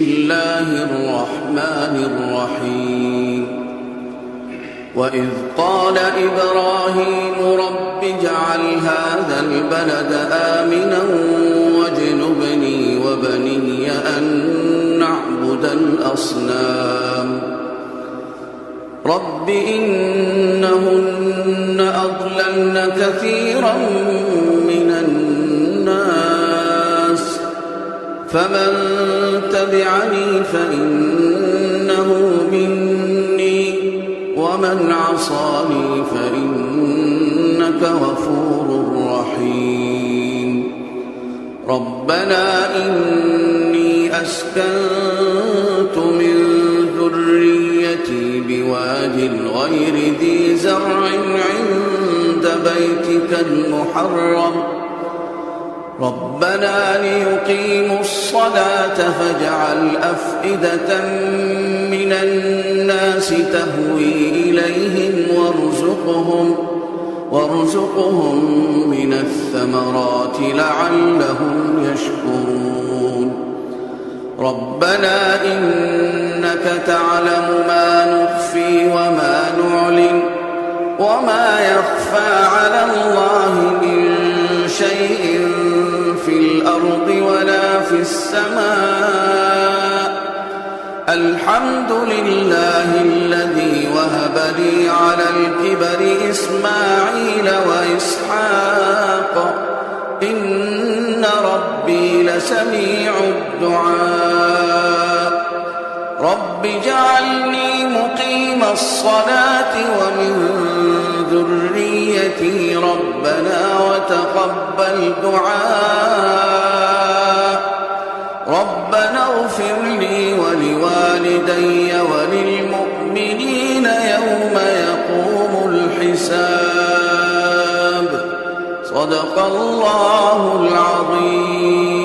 بسم الله الرحمن الرحيم وإذ قال إبراهيم رب اجعل هذا البلد آمنا واجنبني وبني أن نعبد الأصنام رب إنهن أضللن كثيرا من الناس فمن تبعني فإنه مني ومن عصاني فإنك غفور رحيم ربنا إني أسكنت من ذريتي بواد غير ذي زرع عند بيتك المحرم ربنا ليقيموا الصلاة فاجعل أفئدة من الناس تهوي إليهم وارزقهم من الثمرات لعلهم يشكرون ربنا إنك تعلم ما نخفي وما نعلن وما يخفى على الله من شيء في الأرض ولا في السماء الحمد لله الذي وهب لي على الكبر إسماعيل وإسحاق إن ربي لسميع الدعاء رب اجعلني مقيم الصلاة ومن ذريتي ربنا وتقبل دعاء ربنا اغفر لي ولوالدي وللمؤمنين يوم يقوم الحساب صدق الله العظيم.